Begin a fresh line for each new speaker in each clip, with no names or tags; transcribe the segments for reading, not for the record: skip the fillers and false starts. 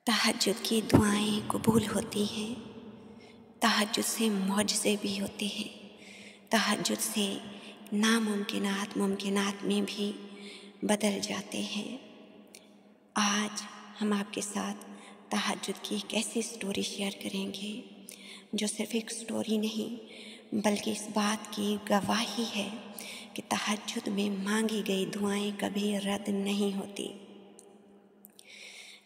तहज्जुद की दुआएं कबूल होती हैं। तहज्जुद से मौजज़े भी होते हैं। तहज्जुद से नामुमकिनात मुमकिनात में भी बदल जाते हैं। आज हम आपके साथ तहज्जुद की एक ऐसी स्टोरी शेयर करेंगे जो सिर्फ एक स्टोरी नहीं बल्कि इस बात की गवाही है कि तहज्जुद में मांगी गई दुआएं कभी रद्द नहीं होती।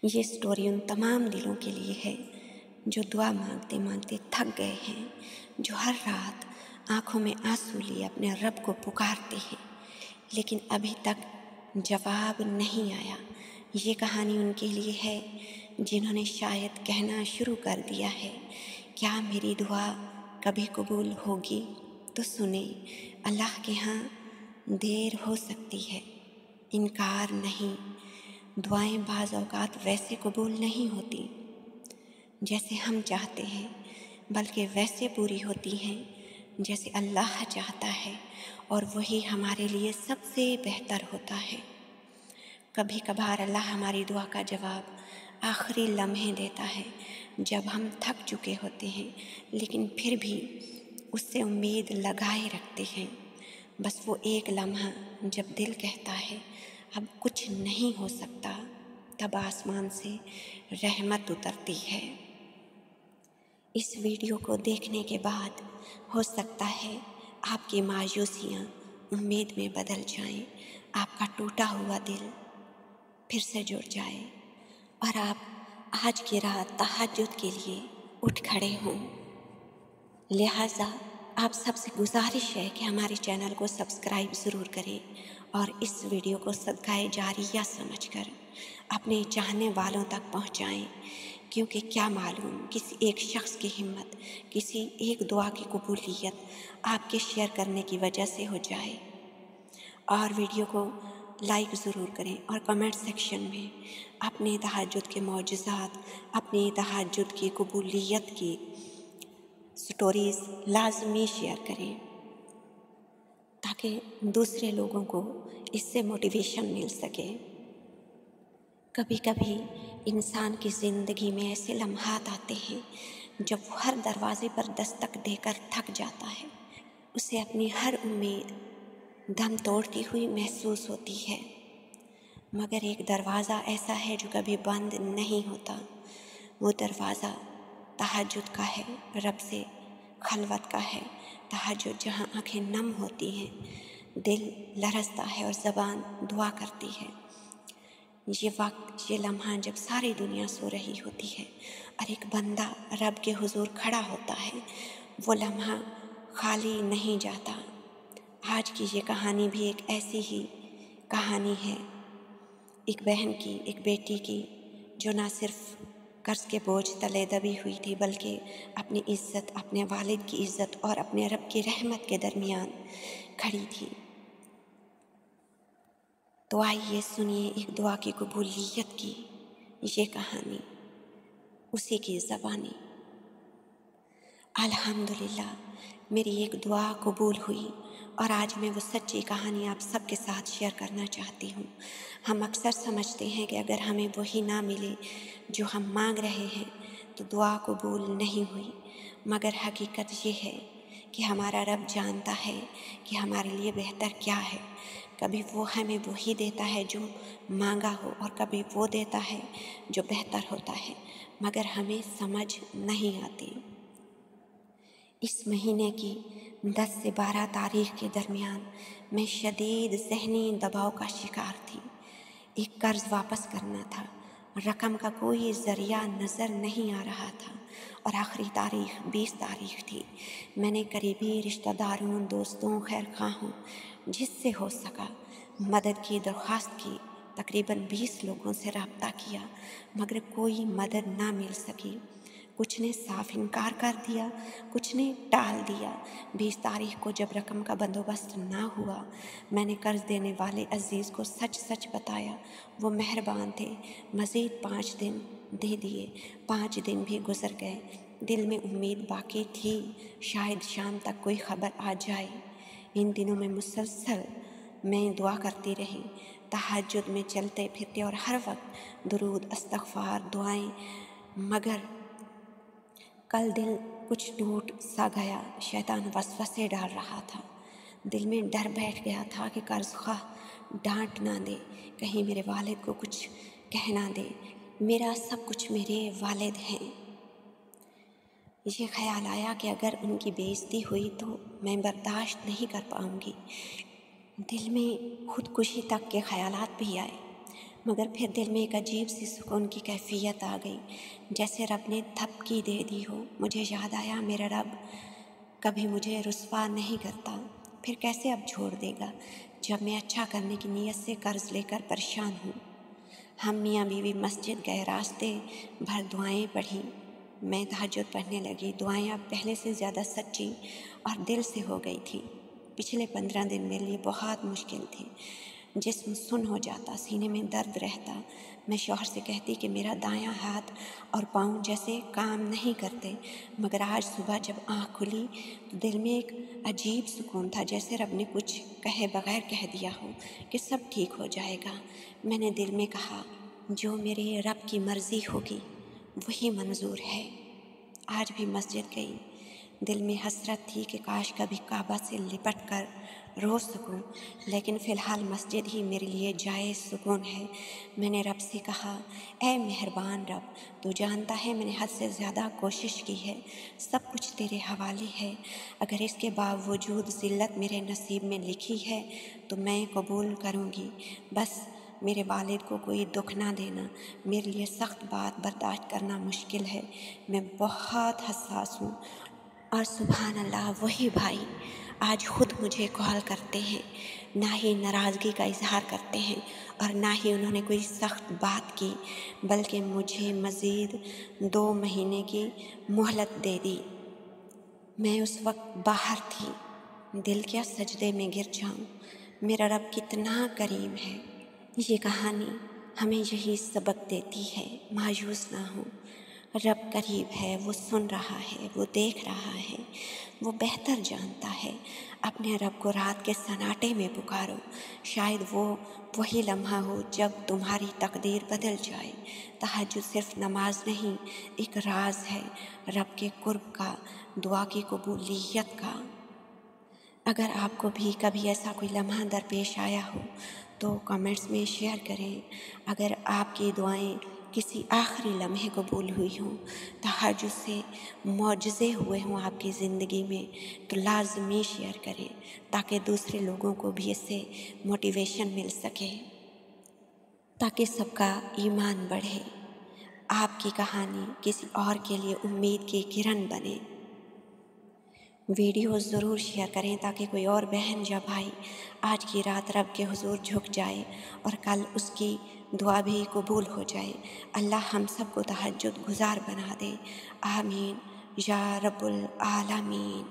ये स्टोरी उन तमाम दिलों के लिए है जो दुआ मांगते मांगते थक गए हैं, जो हर रात आंखों में आंसू लिए अपने रब को पुकारते हैं लेकिन अभी तक जवाब नहीं आया। ये कहानी उनके लिए है जिन्होंने शायद कहना शुरू कर दिया है, क्या मेरी दुआ कभी कबूल होगी? तो सुने, अल्लाह के यहाँ देर हो सकती है, इनकार नहीं। दुआएं बाज़ औक़ात वैसे कबूल नहीं होती जैसे हम चाहते हैं, बल्कि वैसे पूरी होती हैं जैसे अल्लाह चाहता है, और वही हमारे लिए सबसे बेहतर होता है। कभी कभार अल्लाह हमारी दुआ का जवाब आखिरी लम्हे देता है जब हम थक चुके होते हैं, लेकिन फिर भी उससे उम्मीद लगाए रखते हैं। बस वो एक लम्हा जब दिल कहता है अब कुछ नहीं हो सकता, तब आसमान से रहमत उतरती है। इस वीडियो को देखने के बाद हो सकता है आपकी मायूसियाँ उम्मीद में बदल जाएं, आपका टूटा हुआ दिल फिर से जुड़ जाए और आप आज की रात तहज्जुद के लिए उठ खड़े हों। लिहाजा आप सबसे गुजारिश है कि हमारे चैनल को सब्सक्राइब ज़रूर करें और इस वीडियो को सदकाए जारिया समझकर अपने चाहने वालों तक पहुंचाएं, क्योंकि क्या मालूम किसी एक शख्स की हिम्मत, किसी एक दुआ की कबूलियत आपके शेयर करने की वजह से हो जाए। और वीडियो को लाइक ज़रूर करें और कमेंट सेक्शन में अपने तहज्जुद के मौजज़ात, अपनी तहज्जुद की कबूलियत की स्टोरीज़ लाजमी शेयर करें ताकि दूसरे लोगों को इससे मोटिवेशन मिल सके। कभी कभी इंसान की ज़िंदगी में ऐसे लम्हात आते हैं जब वो हर दरवाज़े पर दस्तक देकर थक जाता है, उसे अपनी हर उम्मीद दम तोड़ती हुई महसूस होती है, मगर एक दरवाज़ा ऐसा है जो कभी बंद नहीं होता। वो दरवाज़ा तहज्जुद का है, रब से खलवत का है। तहज्जुद जहाँ आंखें नम होती हैं, दिल लरसता है और ज़बान दुआ करती है। ये वक्त, ये लम्हा जब सारी दुनिया सो रही होती है और एक बंदा रब के हुजूर खड़ा होता है, वो लम्हा खाली नहीं जाता। आज की ये कहानी भी एक ऐसी ही कहानी है, एक बहन की, एक बेटी की, जो ना सिर्फ कर्ज के बोझ तले दबी हुई थी बल्कि अपनी इज़्ज़त, अपने वालिद की इज़्ज़त और अपने रब की रहमत के दरमियान खड़ी थी। तो आइए सुनिए एक दुआ की कबूलियत की ये कहानी, उसी की ज़बानी। अल्हम्दुलिल्लाह, मेरी एक दुआ कबूल हुई और आज मैं वो सच्ची कहानी आप सबके साथ शेयर करना चाहती हूँ। हम अक्सर समझते हैं कि अगर हमें वही ना मिले जो हम मांग रहे हैं तो दुआ कबूल नहीं हुई, मगर हकीकत ये है कि हमारा रब जानता है कि हमारे लिए बेहतर क्या है। कभी वो हमें वही देता है जो मांगा हो और कभी वो देता है जो बेहतर होता है, मगर हमें समझ नहीं आती। इस महीने की 10 से 12 तारीख के दरमियान मैं शदीद ज़हनी दबाव का शिकार थी। एक कर्ज़ वापस करना था, रकम का कोई ज़रिया नज़र नहीं आ रहा था और आखिरी तारीख 20 तारीख थी। मैंने करीबी रिश्तेदारों, दोस्तों, खैरख्वाहों, जिससे हो सका मदद की दरख्वास्त की। तकरीबन 20 लोगों से रब्ता किया, मगर कोई मदद ना मिल सकी। कुछ ने साफ इनकार कर दिया, कुछ ने टाल दिया। 20 तारीख को जब रकम का बंदोबस्त ना हुआ, मैंने कर्ज देने वाले अजीज़ को सच सच बताया। वो मेहरबान थे, मज़ीद 5 दिन दे दिए। 5 दिन भी गुजर गए। दिल में उम्मीद बाकी थी, शायद शाम तक कोई खबर आ जाए। इन दिनों में मुसलसल मैं दुआ करती रही, तहज्जुद में चलते फिरते और हर वक्त दुरूद, इस्तग़फ़ार, दुआएं। मगर कल दिल कुछ टूट सा गया। शैतान वसवसे डाल रहा था। दिल में डर बैठ गया था कि कर्ज़ख़्वाह डांट ना दे, कहीं मेरे वालिद को कुछ कह ना दे। मेरा सब कुछ मेरे वालिद हैं। ये ख्याल आया कि अगर उनकी बेइज्जती हुई तो मैं बर्दाश्त नहीं कर पाऊंगी। दिल में खुदकुशी तक के ख्यालात भी आए, मगर फिर दिल में एक अजीब सी सुकून की कैफियत आ गई, जैसे रब ने धपकी दे दी हो। मुझे याद आया, मेरा रब कभी मुझे रुस्वा नहीं करता, फिर कैसे अब छोड़ देगा जब मैं अच्छा करने की नीयत से कर्ज लेकर परेशान हूँ। हम मियाँ बीवी मस्जिद गए, रास्ते भर दुआएं पढ़ी। मैं तहज्जुद पढ़ने लगी। दुआएं अब पहले से ज़्यादा सच्ची और दिल से हो गई थी। पिछले 15 दिन मेरे लिए बहुत मुश्किल थे। जिस्म सुन हो जाता, सीने में दर्द रहता। मैं शौहर से कहती कि मेरा दायां हाथ और पाँव जैसे काम नहीं करते, मगर आज सुबह जब आँख खुली तो दिल में एक अजीब सुकून था, जैसे रब ने कुछ कहे बगैर कह दिया हो कि सब ठीक हो जाएगा। मैंने दिल में कहा, जो मेरे रब की मर्ज़ी होगी वही मंजूर है। आज भी मस्जिद गई। दिल में हसरत थी कि काश कभी काबा से लिपट कर रो सकूं, लेकिन फ़िलहाल मस्जिद ही मेरे लिए जायज़ सुकून है। मैंने रब से कहा, ऐ मेहरबान रब, तू जानता है मैंने हद से ज़्यादा कोशिश की है, सब कुछ तेरे हवाले है। अगर इसके बावजूद ज़िल्लत मेरे नसीब में लिखी है तो मैं कबूल करूँगी। बस मेरे वालिद को कोई दुख ना देना। मेरे लिए सख्त बात बर्दाश्त करना मुश्किल है। मैं बहुत हसास हूँ। और सुभान अल्लाह, वही भाई आज ख़ुद मुझे कॉल करते हैं। ना ही नाराज़गी का इजहार करते हैं और ना ही उन्होंने कोई सख्त बात की, बल्कि मुझे मज़ीद 2 महीने की मोहलत दे दी। मैं उस वक्त बाहर थी। दिल क्या सजदे में गिर जाऊँ। मेरा रब कितना करीम है। ये कहानी हमें यही सबक देती है, मायूस ना हो। रब करीब है, वो सुन रहा है, वो देख रहा है, वो बेहतर जानता है। अपने रब को रात के सन्नाटे में पुकारो, शायद वो वही लम्हा हो जब तुम्हारी तकदीर बदल जाए। तहज्जुद सिर्फ नमाज नहीं, एक राज है रब के कुर्ब का, दुआ की कबूलियत का। अगर आपको भी कभी ऐसा कोई लम्हा दरपेश आया हो तो कमेंट्स में शेयर करें। अगर आपकी दुआएं किसी आखिरी लम्हे कबूल हुई हों, तहज्जुद से मौजज़े हुए हों आपकी ज़िंदगी में, तो लाज़मी शेयर करें ताकि दूसरे लोगों को भी इससे मोटिवेशन मिल सके, ताकि सबका ईमान बढ़े, आपकी कहानी किसी और के लिए उम्मीद की किरण बने। वीडियो ज़रूर शेयर करें ताकि कोई और बहन या भाई आज की रात रब के हुजूर झुक जाए और कल उसकी दुआ भी कबूल हो जाए। अल्लाह हम सबको तहज्जुद गुज़ार बना दे। आमीन या रब्बुल आलमीन।